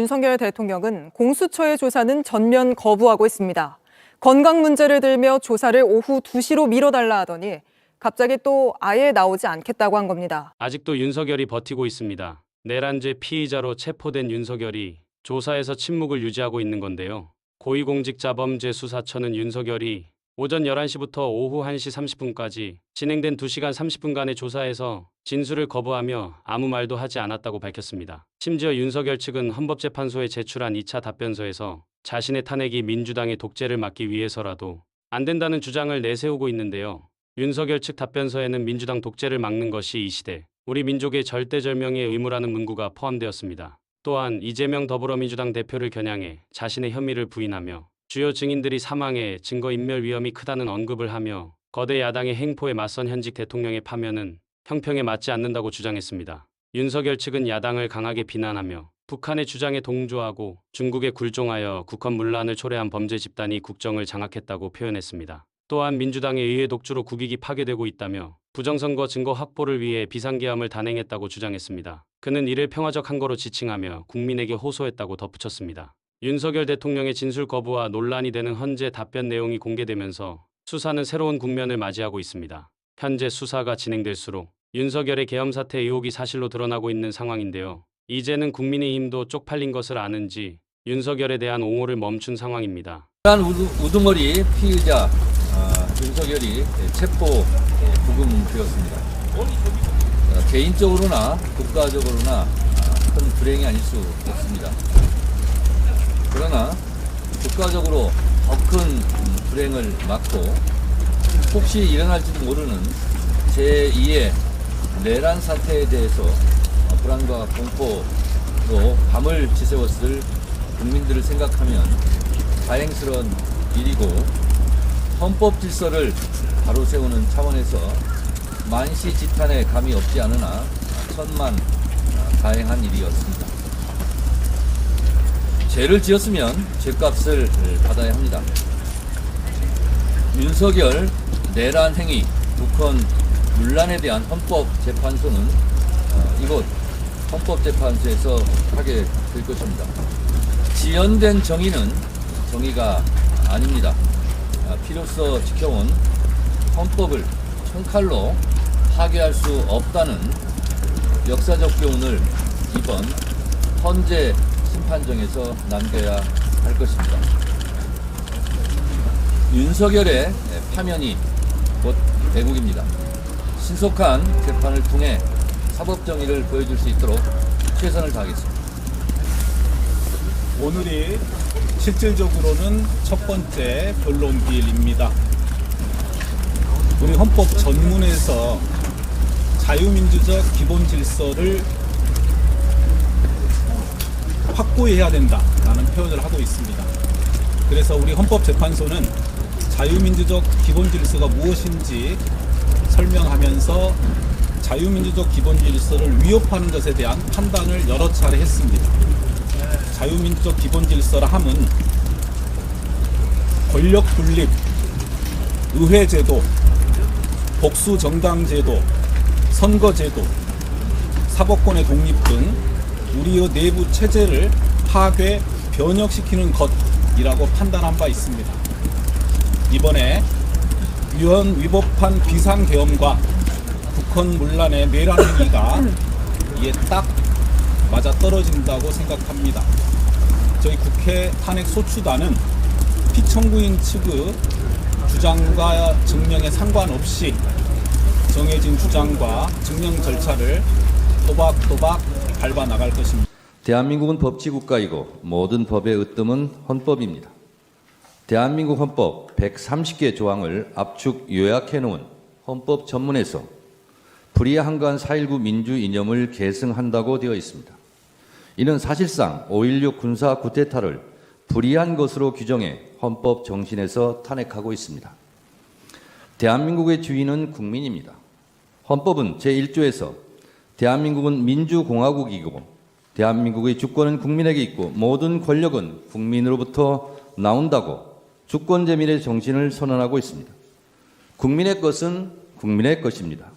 윤석열 대통령은 공수처의 조사는 전면 거부하고 있습니다. 건강 문제를 들며 조사를 오후 2시로 미뤄달라 하더니 갑자기 또 아예 나오지 않겠다고 한 겁니다. 아직도 윤석열이 버티고 있습니다. 내란죄 피의자로 체포된 윤석열이 조사에서 침묵을 유지하고 있는 건데요. 고위공직자범죄수사처는 윤석열이 오전 11시부터 오후 1시 30분까지 진행된 2시간 30분간의 조사에서 진술을 거부하며 아무 말도 하지 않았다고 밝혔습니다. 심지어 윤석열 측은 헌법재판소에 제출한 2차 답변서에서 자신의 탄핵이 민주당의 독재를 막기 위해서라도 안 된다는 주장을 내세우고 있는데요. 윤석열 측 답변서에는 민주당 독재를 막는 것이 이 시대 우리 민족의 절대절명의 의무라는 문구가 포함되었습니다. 또한 이재명 더불어민주당 대표를 겨냥해 자신의 혐의를 부인하며 주요 증인들이 사망해 증거인멸 위험이 크다는 언급을 하며 거대 야당의 행포에 맞선 현직 대통령의 파면은 형평에 맞지 않는다고 주장했습니다. 윤석열 측은 야당을 강하게 비난하며 북한의 주장에 동조하고 중국에 굴종하여 국헌 문란을 초래한 범죄 집단이 국정을 장악했다고 표현했습니다. 또한 민주당의 의회 독주로 국익이 파괴되고 있다며 부정선거 증거 확보를 위해 비상계엄을 단행했다고 주장했습니다. 그는 이를 평화적 항거로 지칭하며 국민에게 호소했다고 덧붙였습니다. 윤석열 대통령의 진술 거부와 논란이 되는 헌재 답변 내용이 공개되면서 수사는 새로운 국면을 맞이하고 있습니다. 현재 수사가 진행될수록 윤석열의 계엄 사태 의혹이 사실로 드러나고 있는 상황인데요. 이제는 국민의힘도 쪽팔린 것을 아는지 윤석열에 대한 옹호를 멈춘 상황입니다. 우두머리 피의자 윤석열이 체포 구금되었습니다. 개인적으로나 국가적으로나 큰 불행이 아닐 수 없습니다. 그러나 국가적으로 더 큰 불행을 막고 혹시 일어날지도 모르는 제2의 내란 사태에 대해서 불안과 공포로 밤을 지새웠을 국민들을 생각하면 다행스러운 일이고 헌법 질서를 바로 세우는 차원에서 만시지탄에 감이 없지 않으나 천만 다행한 일이었습니다. 죄를 지었으면 죄값을 받아야 합니다. 윤석열 내란 행위, 북헌 문란에 대한 헌법재판소는 이곳 헌법재판소에서 하게 될 것입니다. 지연된 정의는 정의가 아닙니다. 피로써 지켜온 헌법을 총칼로 파괴할 수 없다는 역사적 교훈을 이번 헌재 심판정에서 남겨야 할 것입니다. 윤석열의 파면이 곧 대국입니다. 신속한 재판을 통해 사법정의를 보여줄 수 있도록 최선을 다하겠습니다. 오늘이 실질적으로는 첫 번째 변론기일입니다. 우리 헌법 전문에서 자유민주적 기본 질서를 확고해야 된다라는 표현을 하고 있습니다. 그래서 우리 헌법재판소는 자유민주적 기본 질서가 무엇인지 설명하면서 자유민주적 기본 질서를 위협하는 것에 대한 판단을 여러 차례 했습니다. 자유민주적 기본 질서라 함은 권력 분립, 의회제도, 복수정당제도, 선거제도, 사법권의 독립 등 우리의 내부 체제를 파괴, 변혁시키는 것이라고 판단한 바 있습니다. 이번에 유언 위법한 비상계엄과 북헌 문란의 내란 행위가 이에 딱 맞아떨어진다고 생각합니다. 저희 국회 탄핵소추단은 피청구인 측의 주장과 증명에 상관없이 정해진 주장과 증명 절차를 또박또박 밟아 나갈 것입니다. 대한민국은 법치국가이고 모든 법의 으뜸은 헌법입니다. 대한민국 헌법 130개 조항을 압축 요약해 놓은 헌법 전문에서 불이한간 4.19 민주 이념을 계승한다고 되어 있습니다. 이는 사실상 5.16 군사 쿠데타를 불이한 것으로 규정해 헌법 정신에서 탄핵하고 있습니다. 대한민국의 주인은 국민입니다. 헌법은 제1조에서 대한민국은 민주공화국이고 대한민국의 주권은 국민에게 있고 모든 권력은 국민으로부터 나온다고 주권제민의 정신을 선언하고 있습니다. 국민의 것은 국민의 것입니다.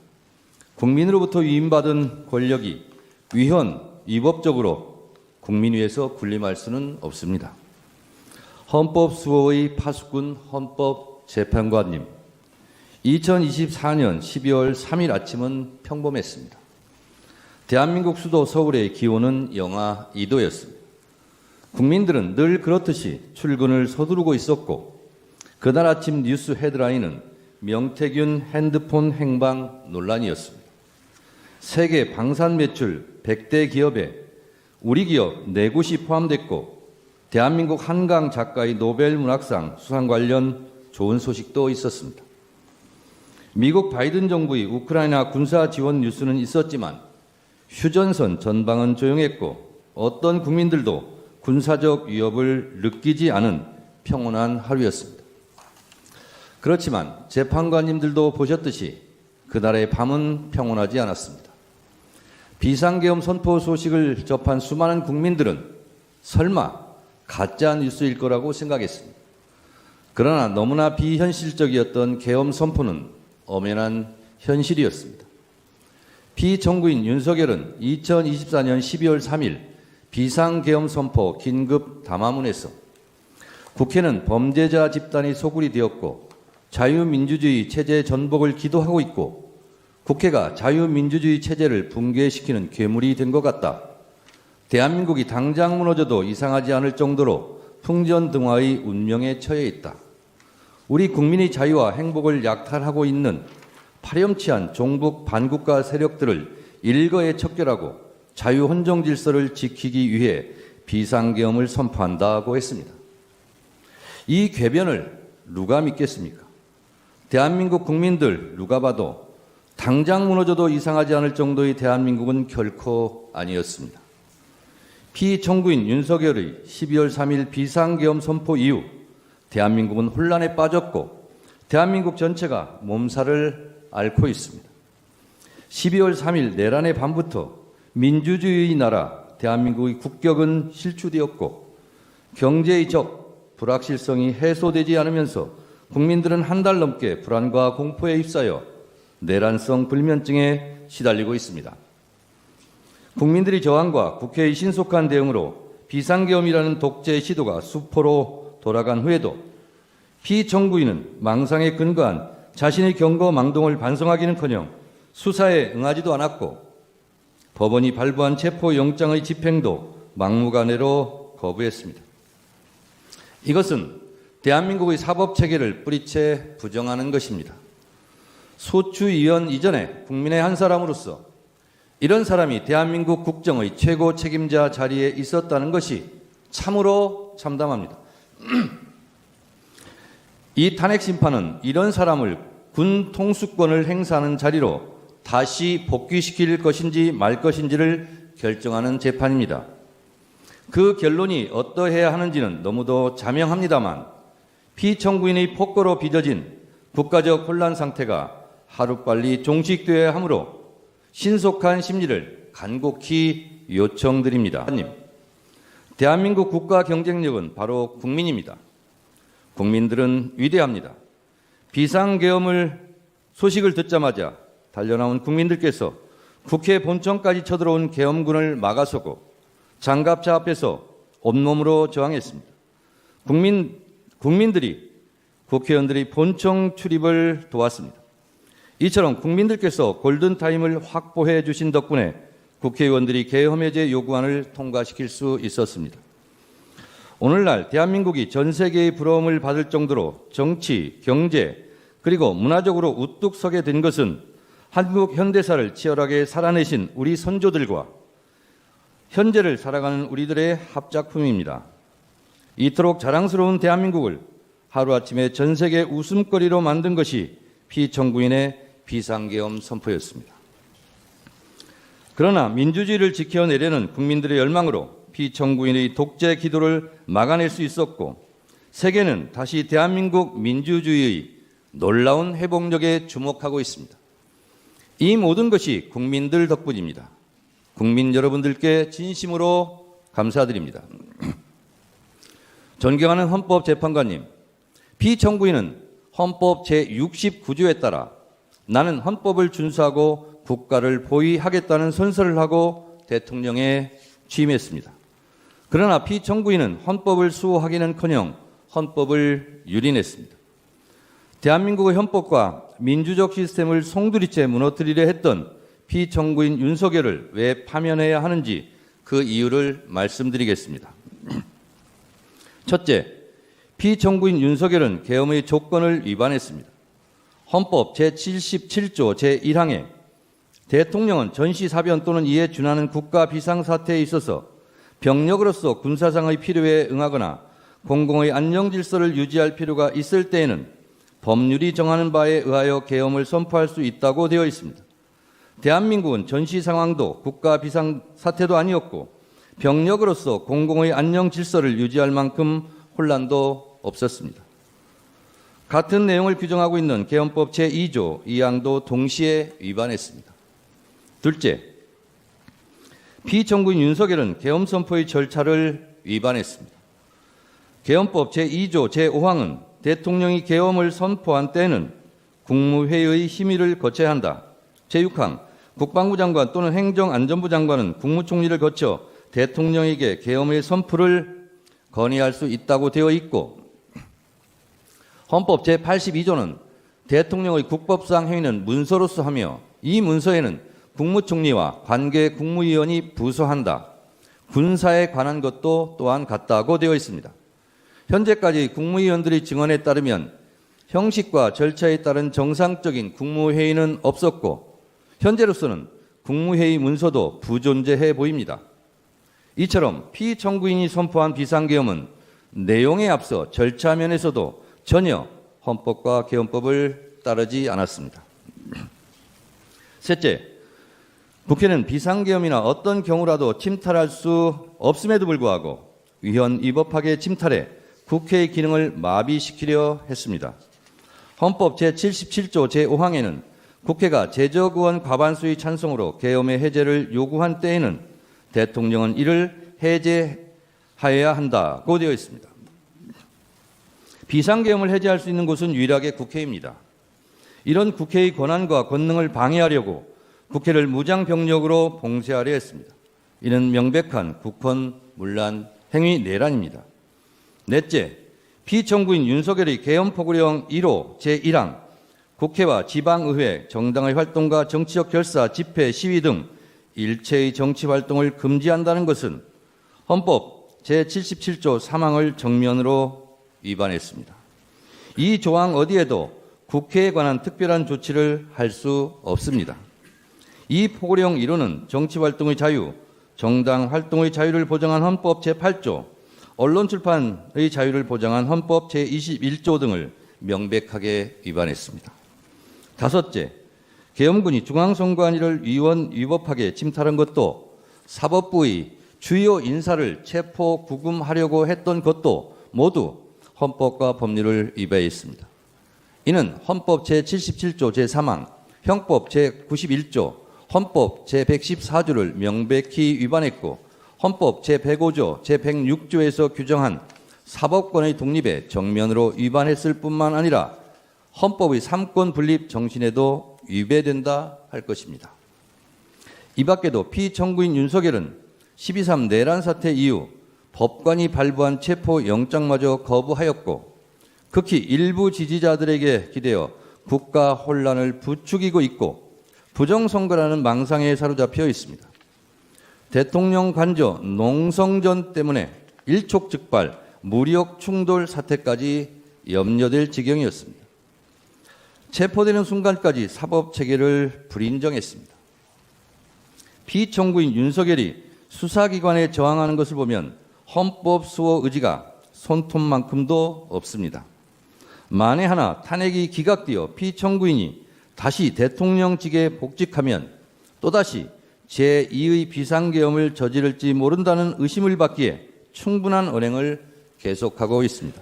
국민으로부터 위임받은 권력이 위헌, 위법적으로 국민 위에서 군림할 수는 없습니다. 헌법수호의 파수꾼 헌법재판관님, 2024년 12월 3일 아침은 평범했습니다. 대한민국 수도 서울의 기온은 영하 2도였습니다. 국민들은 늘 그렇듯이 출근을 서두르고 있었고 그날 아침 뉴스 헤드라인은 명태균 핸드폰 행방 논란이었습니다. 세계 방산 매출 100대 기업에 우리 기업 4곳이 포함됐고 대한민국 한강 작가의 노벨 문학상 수상 관련 좋은 소식도 있었습니다. 미국 바이든 정부의 우크라이나 군사 지원 뉴스는 있었지만 휴전선 전방은 조용했고 어떤 국민들도 군사적 위협을 느끼지 않은 평온한 하루였습니다. 그렇지만 재판관님들도 보셨듯이 그날의 밤은 평온하지 않았습니다. 비상계엄 선포 소식을 접한 수많은 국민들은 설마 가짜 뉴스일 거라고 생각했습니다. 그러나 너무나 비현실적이었던 계엄 선포는 엄연한 현실이었습니다. 피청구인 윤석열은 2024년 12월 3일 비상계엄 선포 긴급 담화문에서 국회는 범죄자 집단이 소굴이 되었고 자유민주주의 체제 전복을 기도하고 있고 국회가 자유민주주의 체제를 붕괴시키는 괴물이 된 것 같다. 대한민국이 당장 무너져도 이상하지 않을 정도로 풍전등화의 운명에 처해 있다. 우리 국민의 자유와 행복을 약탈하고 있는 파렴치한 종북 반국가 세력들을 일거에 척결하고 자유헌정 질서를 지키기 위해 비상계엄을 선포한다고 했습니다. 이 궤변을 누가 믿겠습니까? 대한민국 국민들 누가 봐도 당장 무너져도 이상하지 않을 정도의 대한민국은 결코 아니었습니다. 피청구인 윤석열의 12월 3일 비상계엄 선포 이후 대한민국은 혼란에 빠졌고 대한민국 전체가 몸살을 앓고 있습니다. 12월 3일 내란의 밤부터 민주주의의 나라 대한민국의 국격은 실추되었고 경제의 적, 불확실성이 해소되지 않으면서 국민들은 한 달 넘게 불안과 공포에 휩싸여 내란성 불면증에 시달리고 있습니다. 국민들의 저항과 국회의 신속한 대응으로 비상계엄이라는 독재 시도가 수포로 돌아간 후에도 피청구인은 망상에 근거한 자신의 경거망동을 반성하기는커녕 수사에 응하지도 않았고 법원이 발부한 체포영장의 집행도 막무가내로 거부했습니다. 이것은 대한민국의 사법체계를 뿌리채 부정하는 것입니다. 소추위원 이전에 국민의 한 사람으로서 이런 사람이 대한민국 국정의 최고 책임자 자리에 있었다는 것이 참으로 참담합니다. 이 탄핵심판은 이런 사람을 군 통수권을 행사하는 자리로 다시 복귀시킬 것인지 말 것인지를 결정하는 재판입니다. 그 결론이 어떠해야 하는지는 너무도 자명합니다만 피청구인의 폭거로 빚어진 국가적 혼란 상태가 하루빨리 종식되어야 하므로 신속한 심리를 간곡히 요청드립니다. 대한민국 국가 경쟁력은 바로 국민입니다. 국민들은 위대합니다. 비상계엄을 소식을 듣자마자 달려나온 국민들께서 국회 본청까지 쳐들어온 계엄군을 막아서고 장갑차 앞에서 온몸으로 저항했습니다. 국민들이 국회의원들이 본청 출입을 도왔습니다. 이처럼 국민들께서 골든타임을 확보해 주신 덕분에 국회의원들이 계엄해제 요구안을 통과시킬 수 있었습니다. 오늘날 대한민국이 전 세계의 부러움을 받을 정도로 정치, 경제, 그리고 문화적으로 우뚝 서게 된 것은 한국 현대사를 치열하게 살아내신 우리 선조들과 현재를 살아가는 우리들의 합작품입니다. 이토록 자랑스러운 대한민국을 하루아침에 전 세계 웃음거리로 만든 것이 피청구인의 비상계엄 선포였습니다. 그러나 민주주의를 지켜내려는 국민들의 열망으로 피청구인의 독재 기도를 막아낼 수 있었고 세계는 다시 대한민국 민주주의의 놀라운 회복력에 주목하고 있습니다. 이 모든 것이 국민들 덕분입니다. 국민 여러분들께 진심으로 감사드립니다. 존경하는 헌법재판관님, 피청구인은 헌법 제69조에 따라 나는 헌법을 준수하고 국가를 보위하겠다는 선서를 하고 대통령에 취임했습니다. 그러나 피청구인은 헌법을 수호하기는커녕 헌법을 유린했습니다. 대한민국의 헌법과 민주적 시스템을 송두리째 무너뜨리려 했던 피청구인 윤석열을 왜 파면해야 하는지 그 이유를 말씀드리겠습니다. 첫째, 피청구인 윤석열은 계엄의 조건을 위반했습니다. 헌법 제77조 제1항에 대통령은 전시사변 또는 이에 준하는 국가 비상사태에 있어서 병력으로서 군사상의 필요에 응하거나 공공의 안정질서를 유지할 필요가 있을 때에는 법률이 정하는 바에 의하여 계엄을 선포할 수 있다고 되어 있습니다. 대한민국은 전시 상황도 국가 비상사태도 아니었고 병력으로서 공공의 안정질서를 유지할 만큼 혼란도 없었습니다. 같은 내용을 규정하고 있는 계엄법 제2조 2항도 동시에 위반했습니다. 둘째, 피청구인 윤석열은 계엄 선포의 절차를 위반했습니다. 계엄법 제2조 제5항은 대통령이 계엄을 선포한 때는 국무회의의 심의를 거쳐야 한다. 제6항, 국방부 장관 또는 행정안전부 장관은 국무총리를 거쳐 대통령에게 계엄의 선포를 건의할 수 있다고 되어 있고, 헌법 제82조는 대통령의 국법상 행위는 문서로서 하며 이 문서에는 국무총리와 관계 국무위원이 부서한다. 군사에 관한 것도 또한 같다고 되어 있습니다. 현재까지 국무위원들의 증언에 따르면 형식과 절차에 따른 정상적인 국무회의는 없었고 현재로서는 국무회의 문서도 부존재해 보입니다. 이처럼 피청구인이 선포한 비상계엄은 내용에 앞서 절차 면에서도 전혀 헌법과 계엄법을 따르지 않았습니다. 셋째, 국회는 비상계엄이나 어떤 경우라도 침탈할 수 없음에도 불구하고 위헌위법하게 침탈해 국회의 기능을 마비시키려 했습니다. 헌법 제77조 제5항에는 국회가 제적의원 과반수의 찬성으로 계엄의 해제를 요구한 때에는 대통령은 이를 해제하여야 한다고 되어 있습니다. 비상계엄을 해제할 수 있는 곳은 유일하게 국회입니다. 이런 국회의 권한과 권능을 방해하려고 국회를 무장병력으로 봉쇄하려 했습니다. 이는 명백한 국헌문란 행위 내란입니다. 넷째, 피청구인 윤석열의 계엄포고령 1호 제1항 국회와 지방의회, 정당의 활동과 정치적 결사, 집회, 시위 등 일체의 정치활동을 금지한다는 것은 헌법 제77조 3항을 정면으로 위반했습니다. 이 조항 어디에도 국회에 관한 특별한 조치를 할 수 없습니다. 이 포고령 1호는 정치활동의 자유, 정당 활동의 자유를 보장한 헌법 제8조, 언론 출판의 자유를 보장한 헌법 제21조 등을 명백하게 위반했습니다. 다섯째, 계엄군이 중앙선관위를 위헌위법하게 침탈한 것도 사법부의 주요 인사를 체포 구금하려고 했던 것도 모두 헌법과 법률을 위반했습니다. 이는 헌법 제77조 제3항, 형법 제91조, 헌법 제114조를 명백히 위반했고 헌법 제105조, 제106조에서 규정한 사법권의 독립에 정면으로 위반했을 뿐만 아니라 헌법의 삼권 분립 정신에도 위배된다 할 것입니다. 이 밖에도 피청구인 윤석열은 12.3 내란 사태 이후 법관이 발부한 체포영장마저 거부하였고 극히 일부 지지자들에게 기대어 국가 혼란을 부추기고 있고 부정선거라는 망상에 사로잡혀 있습니다. 대통령 관저 농성전 때문에 일촉즉발 무력 충돌 사태까지 염려될 지경이었습니다. 체포되는 순간까지 사법체계를 불인정했습니다. 피청구인 윤석열이 수사기관에 저항하는 것을 보면 헌법 수호 의지가 손톱만큼도 없습니다. 만에 하나 탄핵이 기각되어 피청구인이 다시 대통령직에 복직하면 또다시 제2의 비상계엄을 저지를지 모른다는 의심을 받기에 충분한 언행을 계속하고 있습니다.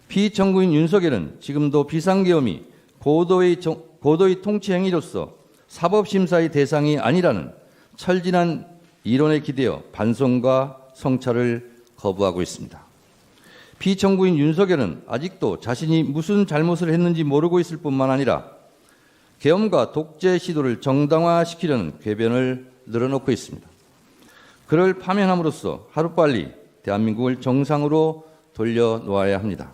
피청구인 윤석열은 지금도 비상계엄이 고도의 통치행위로서 사법심사의 대상이 아니라는 철진한 이론에 기대어 반성과 성찰을 거부하고 있습니다. 피청구인 윤석열은 아직도 자신이 무슨 잘못을 했는지 모르고 있을 뿐만 아니라 계엄과 독재 시도를 정당화시키려는 궤변을 늘어놓고 있습니다. 그를 파면함으로써 하루빨리 대한민국을 정상으로 돌려놓아야 합니다.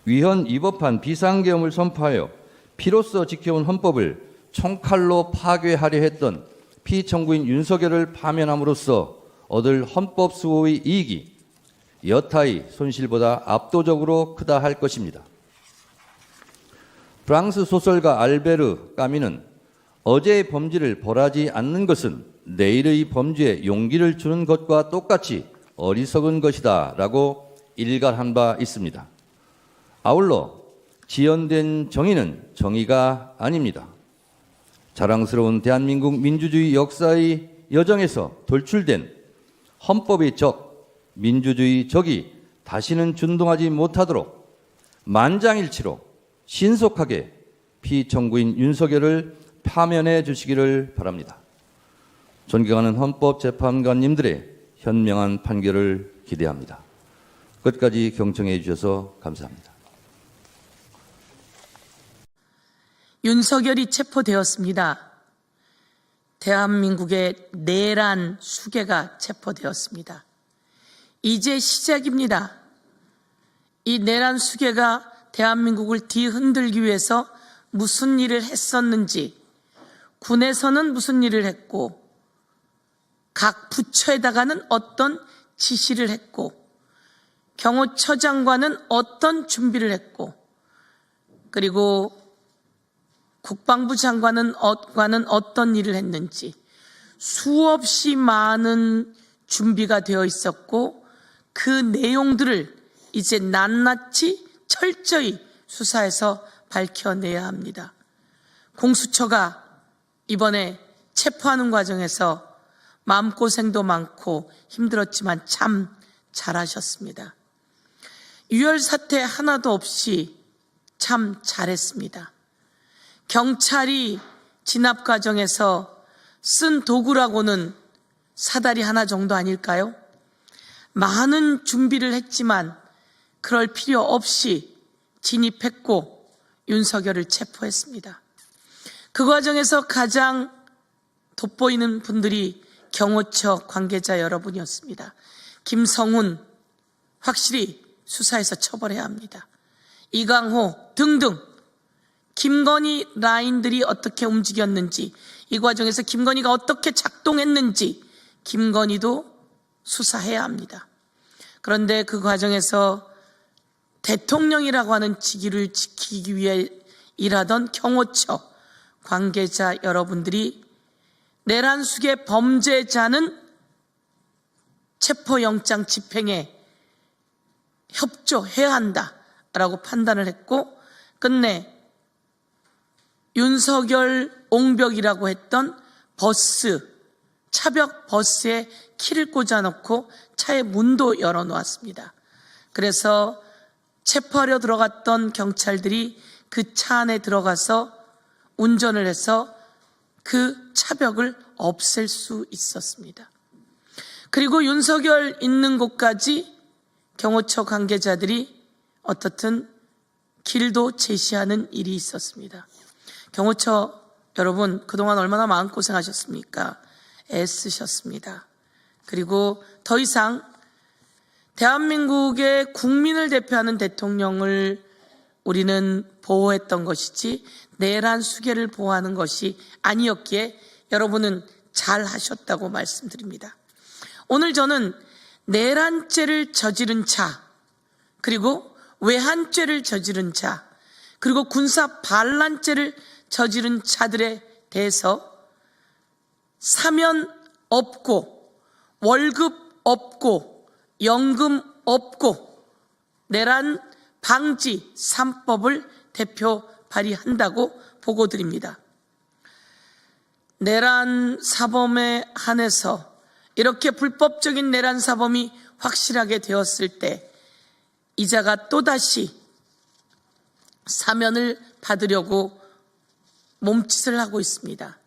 위헌 위법한 비상계엄을 선포하여 피로써 지켜온 헌법을 총칼로 파괴하려 했던 피청구인 윤석열을 파면함으로써 얻을 헌법 수호의 이익이 여타의 손실보다 압도적으로 크다 할 것입니다. 프랑스 소설가 알베르 까미는 어제의 범죄를 벌하지 않는 것은 내일의 범죄에 용기를 주는 것과 똑같이 어리석은 것이다 라고 일갈한 바 있습니다. 아울러 지연된 정의는 정의가 아닙니다. 자랑스러운 대한민국 민주주의 역사의 여정에서 돌출된 헌법의 적, 민주주의 적이 다시는 준동하지 못하도록 만장일치로 신속하게 피청구인 윤석열을 파면해 주시기를 바랍니다. 존경하는 헌법재판관님들의 현명한 판결을 기대합니다. 끝까지 경청해 주셔서 감사합니다. 윤석열이 체포되었습니다. 대한민국의 내란 수괴가 체포되었습니다. 이제 시작입니다. 이 내란 수괴가 대한민국을 뒤흔들기 위해서 무슨 일을 했었는지, 군에서는 무슨 일을 했고, 각 부처에다가는 어떤 지시를 했고, 경호처장과는 어떤 준비를 했고, 그리고 국방부 장관은 어떤 일을 했는지 수없이 많은 준비가 되어 있었고, 그 내용들을 이제 낱낱이 철저히 수사해서 밝혀내야 합니다. 공수처가 이번에 체포하는 과정에서 마음고생도 많고 힘들었지만 참 잘하셨습니다. 유혈 사태 하나도 없이 참 잘했습니다. 경찰이 진압 과정에서 쓴 도구라고는 사다리 하나 정도 아닐까요? 많은 준비를 했지만 그럴 필요 없이 진입했고 윤석열을 체포했습니다. 그 과정에서 가장 돋보이는 분들이 경호처 관계자 여러분이었습니다. 김성훈 확실히 수사해서 처벌해야 합니다. 이강호 등등 김건희 라인들이 어떻게 움직였는지, 이 과정에서 김건희가 어떻게 작동했는지 김건희도 수사해야 합니다. 그런데 그 과정에서 대통령이라고 하는 직위를 지키기 위해 일하던 경호처 관계자 여러분들이 내란 수괴 범죄자는 체포영장 집행에 협조해야 한다라고 판단을 했고, 끝내 윤석열 옹벽이라고 했던 버스, 차벽 버스에 키를 꽂아놓고 차의 문도 열어놓았습니다. 그래서 체포하려 들어갔던 경찰들이 그 차 안에 들어가서 운전을 해서 그 차벽을 없앨 수 있었습니다. 그리고 윤석열 있는 곳까지 경호처 관계자들이 어떻든 길도 제시하는 일이 있었습니다. 경호처 여러분, 그동안 얼마나 마음고생하셨습니까? 애쓰셨습니다. 그리고 더 이상 대한민국의 국민을 대표하는 대통령을 우리는 보호했던 것이지 내란 수괴를 보호하는 것이 아니었기에 여러분은 잘 하셨다고 말씀드립니다. 오늘 저는 내란죄를 저지른 자, 그리고 외환죄를 저지른 자, 그리고 군사 반란죄를 저지른 자들에 대해서 사면 없고 월급 없고 연금 없고 내란 방지 3법을 대표 발의한다고 보고드립니다. 내란 사범에 한해서 이렇게 불법적인 내란 사범이 확실하게 되었을 때 이자가 또다시 사면을 받으려고 몸짓을 하고 있습니다.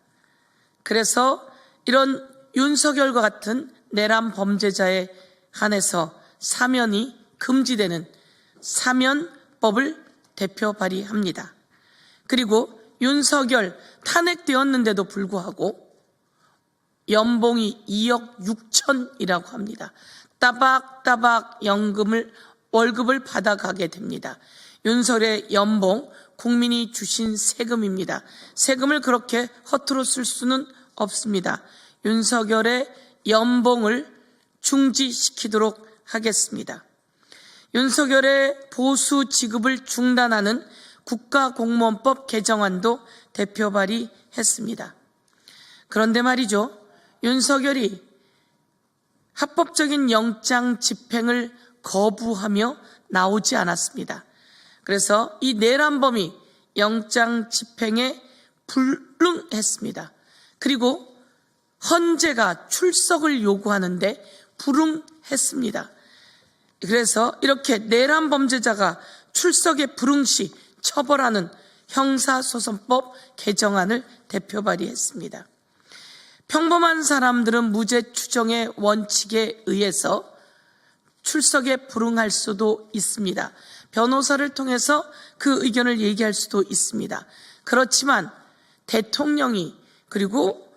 그래서 이런 윤석열과 같은 내란 범죄자에 한해서 사면이 금지되는 사면법을 대표 발의합니다. 그리고 윤석열 탄핵되었는데도 불구하고 연봉이 2억 6천이라고 합니다. 따박따박 월급을 받아가게 됩니다. 윤석열의 연봉, 국민이 주신 세금입니다. 세금을 그렇게 허투루 쓸 수는 없습니다. 윤석열의 연봉을 중지시키도록 하겠습니다. 윤석열의 보수 지급을 중단하는 국가공무원법 개정안도 대표 발의했습니다. 그런데 말이죠, 윤석열이 합법적인 영장 집행을 거부하며 나오지 않았습니다. 그래서 이 내란범이 영장 집행에 불응했습니다. 그리고 헌재가 출석을 요구하는데 불응했습니다. 그래서 이렇게 내란 범죄자가 출석에 불응 시 처벌하는 형사소송법 개정안을 대표 발의했습니다. 평범한 사람들은 무죄 추정의 원칙에 의해서 출석에 불응할 수도 있습니다. 변호사를 통해서 그 의견을 얘기할 수도 있습니다. 그렇지만 대통령이, 그리고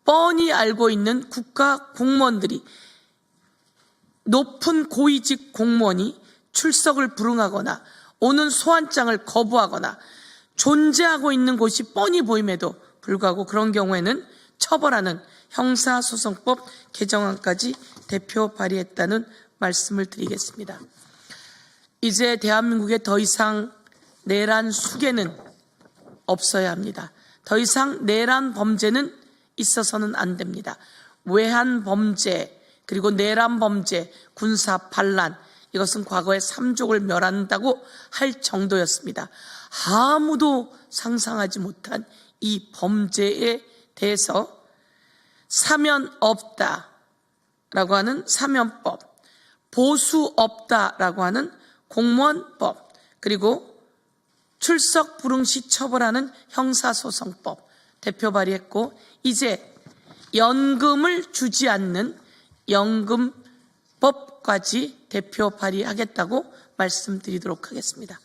뻔히 알고 있는 국가 공무원들이, 높은 고위직 공무원이 출석을 불응하거나 오는 소환장을 거부하거나 존재하고 있는 곳이 뻔히 보임에도 불구하고 그런 경우에는 처벌하는 형사소송법 개정안까지 대표 발의했다는 말씀을 드리겠습니다. 이제 대한민국에 더 이상 내란 수괴는 없어야 합니다. 더 이상 내란 범죄는 있어서는 안 됩니다. 외환 범죄, 그리고 내란 범죄, 군사 반란, 이것은 과거에 삼족을 멸한다고 할 정도였습니다. 아무도 상상하지 못한 이 범죄에 대해서 사면 없다라고 하는 사면법, 보수 없다라고 하는 공무원법, 그리고 출석 불응 시 처벌하는 형사소송법 대표 발의했고, 이제 연금을 주지 않는 연금법까지 대표 발의하겠다고 말씀드리도록 하겠습니다.